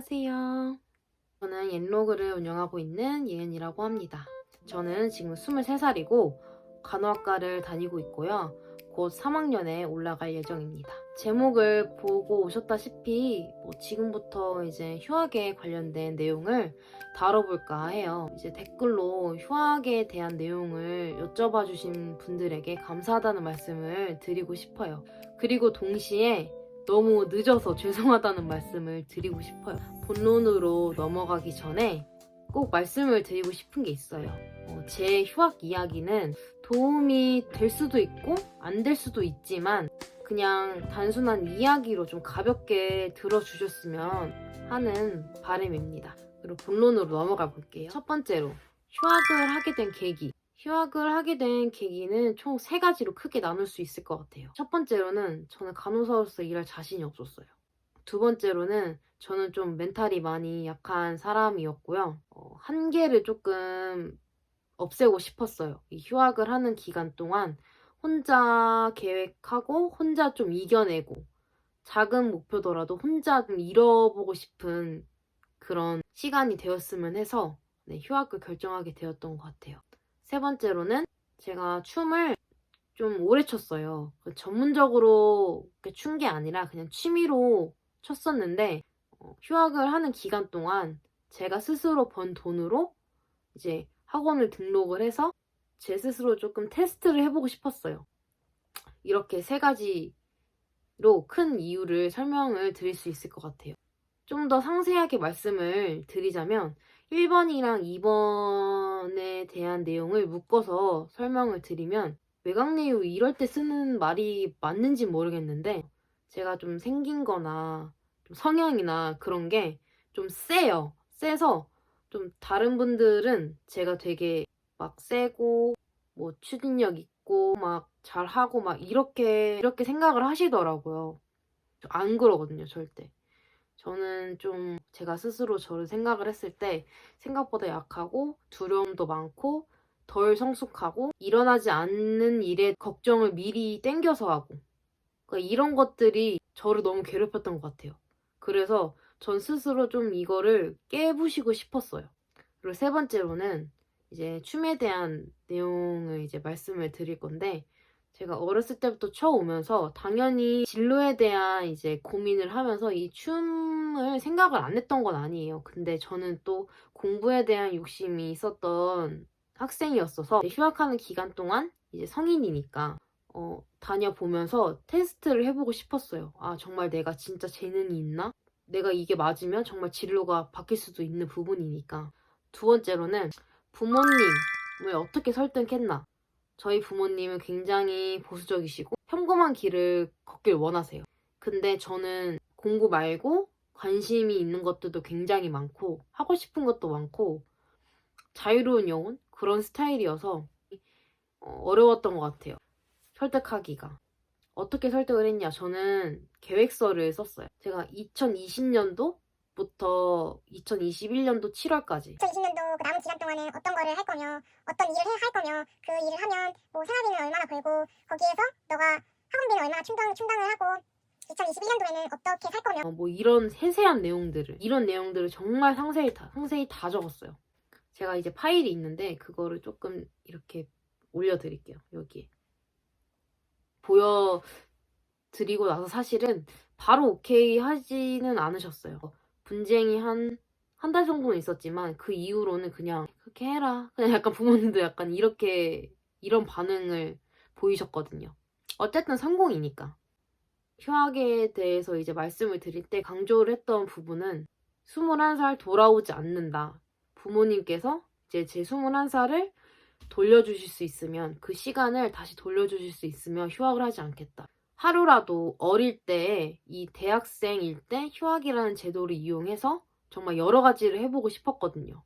안녕하세요. 저는 옌로그를 운영하고 있는 예은이라고 합니다. 저는 지금 23살이고 간호학과를 다니고 있고요. 곧 3학년에 올라갈 예정입니다. 제목을 보고 오셨다시피 지금부터 이제 휴학에 관련된 내용을 다뤄볼까 해요. 이제 댓글로 휴학에 대한 내용을 여쭤봐 주신 분들에게 감사하다는 말씀을 드리고 싶어요. 그리고 동시에 너무 늦어서 죄송하다는 말씀을 드리고 싶어요. 본론으로 넘어가기 전에 꼭 말씀을 드리고 싶은 게 있어요. 제 휴학 이야기는 도움이 될 수도 있고 안 될 수도 있지만 그냥 단순한 이야기로 좀 가볍게 들어주셨으면 하는 바람입니다. 그리고 본론으로 넘어가 볼게요. 첫 번째로 휴학을 하게 된 계기. 휴학을 하게 된 계기는 총 3가지로 크게 나눌 수 있을 것 같아요. 첫 번째로는 저는 간호사로서 일할 자신이 없었어요. 두 번째로는 저는 좀 멘탈이 많이 약한 사람이었고요. 한계를 조금 없애고 싶었어요. 이 휴학을 하는 기간 동안 혼자 계획하고 혼자 좀 이겨내고 작은 목표더라도 혼자 좀 이뤄보고 싶은 그런 시간이 되었으면 해서 휴학을 결정하게 되었던 것 같아요. 세 번째로는 제가 춤을 좀 오래 췄어요. 전문적으로 춘 게 아니라 그냥 취미로 췄었는데 휴학을 하는 기간 동안 제가 스스로 번 돈으로 이제 학원을 등록을 해서 제 스스로 조금 테스트를 해보고 싶었어요. 이렇게 3가지로 큰 이유를 설명을 드릴 수 있을 것 같아요. 좀 더 상세하게 말씀을 드리자면 1번이랑 2번에 대한 내용을 묶어서 설명을 드리면 외곽내유 이럴 때 쓰는 말이 맞는지 모르겠는데 제가 좀 생긴 거나 좀 성향이나 그런 게 좀 세요. 세서 좀 다른 분들은 제가 되게 막 세고 추진력 있고 막 잘하고 막 이렇게 생각을 하시더라고요. 안 그러거든요, 절대. 저는 좀 제가 스스로 저를 생각을 했을 때 생각보다 약하고 두려움도 많고 덜 성숙하고 일어나지 않는 일에 걱정을 미리 땡겨서 하고 그러니까 이런 것들이 저를 너무 괴롭혔던 것 같아요. 그래서 전 스스로 좀 이거를 깨부시고 싶었어요. 그리고 3번째로는 이제 춤에 대한 내용을 이제 말씀을 드릴 건데 제가 어렸을 때부터 춰오면서 당연히 진로에 대한 이제 고민을 하면서 이 춤을 생각을 안 했던 건 아니에요. 근데 저는 또 공부에 대한 욕심이 있었던 학생이었어서 휴학하는 기간 동안 이제 성인이니까 다녀보면서 테스트를 해보고 싶었어요. 아, 정말 내가 진짜 재능이 있나? 내가 이게 맞으면 정말 진로가 바뀔 수도 있는 부분이니까. 두 번째로는 부모님을 어떻게 설득했나? 저희 부모님은 굉장히 보수적이시고 평범한 길을 걷길 원하세요. 근데 저는 공부 말고 관심이 있는 것들도 굉장히 많고 하고 싶은 것도 많고 자유로운 영혼? 그런 스타일이어서 어려웠던 것 같아요. 설득하기가. 어떻게 설득을 했냐? 저는 계획서를 썼어요. 제가 2020년도부터 2021년도 7월까지 2020년도 그 남은 기간 동안은 어떤 거를 할 거며 어떤 일을 할 거며 그 일을 하면 뭐 생활비는 얼마나 벌고 거기에서 너가 학원비는 얼마나 충당을 하고 2021년도에는 어떻게 살 거며 이런 세세한 내용들을 이런 내용들을 정말 상세히 다 적었어요. 제가 이제 파일이 있는데 그거를 조금 이렇게 올려드릴게요. 여기에 보여드리고 나서 사실은 바로 오케이 하지는 않으셨어요. 분쟁이 한 달 정도는 있었지만 그 이후로는 그냥 그렇게 해라. 그냥 약간 부모님도 약간 이런 반응을 보이셨거든요. 어쨌든 성공이니까. 휴학에 대해서 이제 말씀을 드릴 때 강조를 했던 부분은 21살 돌아오지 않는다. 부모님께서 이제 제 21살을 돌려주실 수 있으면 그 시간을 다시 돌려주실 수 있으면 휴학을 하지 않겠다. 하루라도 어릴 때 이 대학생일 때 휴학이라는 제도를 이용해서 정말 여러 가지를 해보고 싶었거든요.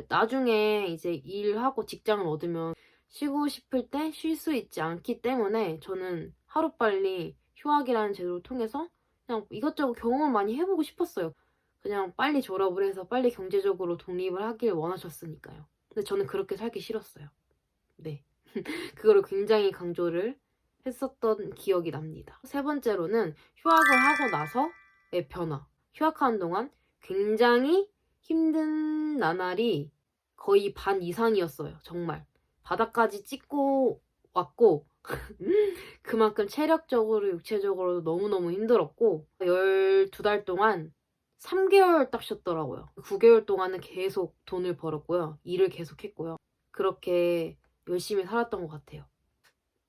나중에 이제 일하고 직장을 얻으면 쉬고 싶을 때 쉴 수 있지 않기 때문에 저는 하루빨리 휴학이라는 제도를 통해서 그냥 이것저것 경험을 많이 해보고 싶었어요. 그냥 빨리 졸업을 해서 빨리 경제적으로 독립을 하길 원하셨으니까요. 근데 저는 그렇게 살기 싫었어요. 네. 그거를 굉장히 강조를 했었던 기억이 납니다. 3번째로는 휴학을 하고 나서의 변화. 휴학하는 동안 굉장히 힘든 나날이 거의 반 이상이었어요. 정말. 바닥까지 찍고 왔고 그만큼 체력적으로 육체적으로 너무너무 힘들었고 12달 동안 3개월 딱 쉬었더라고요. 9개월 동안은 계속 돈을 벌었고요. 일을 계속 했고요. 그렇게 열심히 살았던 것 같아요.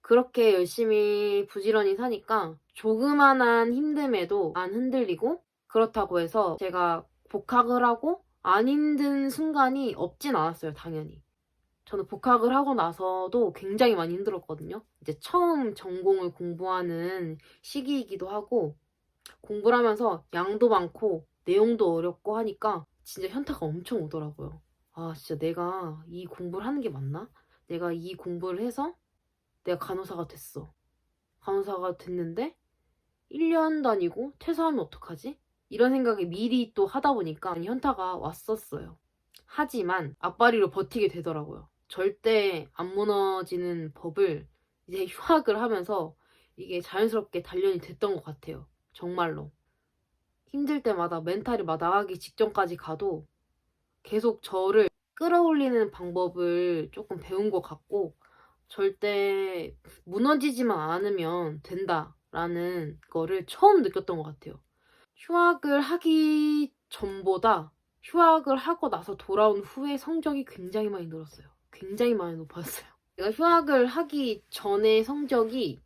그렇게 열심히 부지런히 사니까 조그만한 힘듦에도 안 흔들리고, 그렇다고 해서 제가 복학을 하고 안 힘든 순간이 없진 않았어요, 당연히. 저는 복학을 하고 나서도 굉장히 많이 힘들었거든요. 이제 처음 전공을 공부하는 시기이기도 하고, 공부를 하면서 양도 많고 내용도 어렵고 하니까 진짜 현타가 엄청 오더라고요. 아, 진짜 내가 이 공부를 하는 게 맞나? 내가 이 공부를 해서 내가 간호사가 됐어. 간호사가 됐는데 1년 다니고 퇴사하면 어떡하지? 이런 생각이 미리 또 하다 보니까 현타가 왔었어요. 하지만 앞바리로 버티게 되더라고요. 절대 안 무너지는 법을 이제 휴학을 하면서 이게 자연스럽게 단련이 됐던 것 같아요. 정말로. 힘들 때마다 멘탈이 막 나가기 직전까지 가도 계속 저를 끌어올리는 방법을 조금 배운 것 같고, 절대 무너지지만 않으면 된다라는 거를 처음 느꼈던 것 같아요. 휴학을 하기 전보다 휴학을 하고 나서 돌아온 후에 성적이 굉장히 많이 늘었어요. 굉장히 많이 높았어요. 제가 휴학을 하기 전에 성적이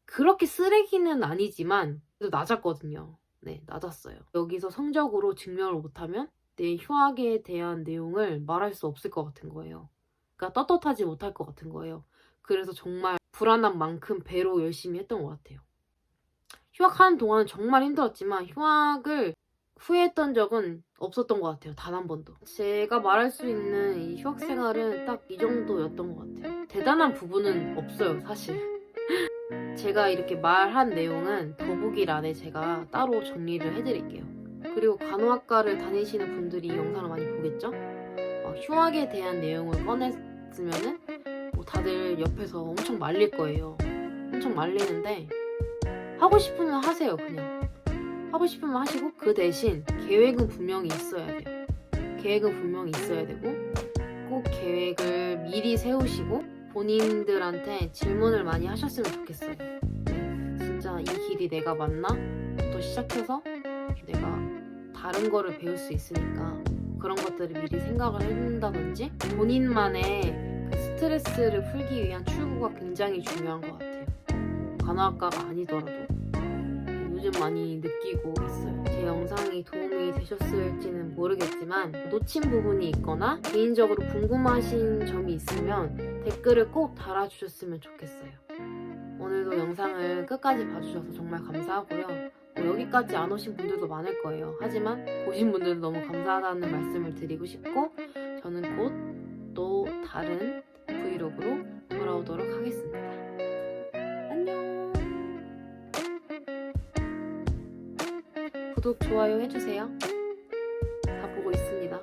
그렇게 쓰레기는 아니지만 그래도 낮았거든요. 네, 낮았어요. 여기서 성적으로 증명을 못하면 내 휴학에 대한 내용을 말할 수 없을 것 같은 거예요. 그러니까 떳떳하지 못할 것 같은 거예요. 그래서 정말 불안한 만큼 배로 열심히 했던 것 같아요. 휴학하는 동안은 정말 힘들었지만 휴학을 후회했던 적은 없었던 것 같아요. 단 한 번도. 제가 말할 수 있는 이 휴학 생활은 딱 이 정도였던 것 같아요. 대단한 부분은 없어요, 사실. 제가 이렇게 말한 내용은 더보기란에 제가 따로 정리를 해드릴게요. 그리고 간호학과를 다니시는 분들이 이 영상을 많이 보겠죠? 휴학에 대한 내용을 꺼냈으면은 다들 옆에서 엄청 말릴 거예요. 엄청 말리는데 하고 싶으면 하세요, 그냥. 하고 싶으면 하시고 그 대신 계획은 분명히 있어야 돼요. 계획은 분명히 있어야 되고 꼭 계획을 미리 세우시고 본인들한테 질문을 많이 하셨으면 좋겠어요. 진짜 이 길이 내가 맞나? 부터 시작해서 내가 다른 거를 배울 수 있으니까 그런 것들을 미리 생각을 해둔다든지 본인만의 그 스트레스를 풀기 위한 출구가 굉장히 중요한 것 같아요. 간호학과가 아니더라도 요즘 많이 느끼고 있어요. 제 영상이 도움이 되셨을지는 모르겠지만 놓친 부분이 있거나 개인적으로 궁금하신 점이 있으면 댓글을 꼭 달아주셨으면 좋겠어요. 오늘도 영상을 끝까지 봐주셔서 정말 감사하고요. 여기까지 안 오신 분들도 많을 거예요. 하지만 보신 분들도 너무 감사하다는 말씀을 드리고 싶고 저는 곧 또 다른 브이로그로 돌아오도록 하겠습니다. 안녕. 구독, 좋아요 해주세요. 다 보고 있습니다.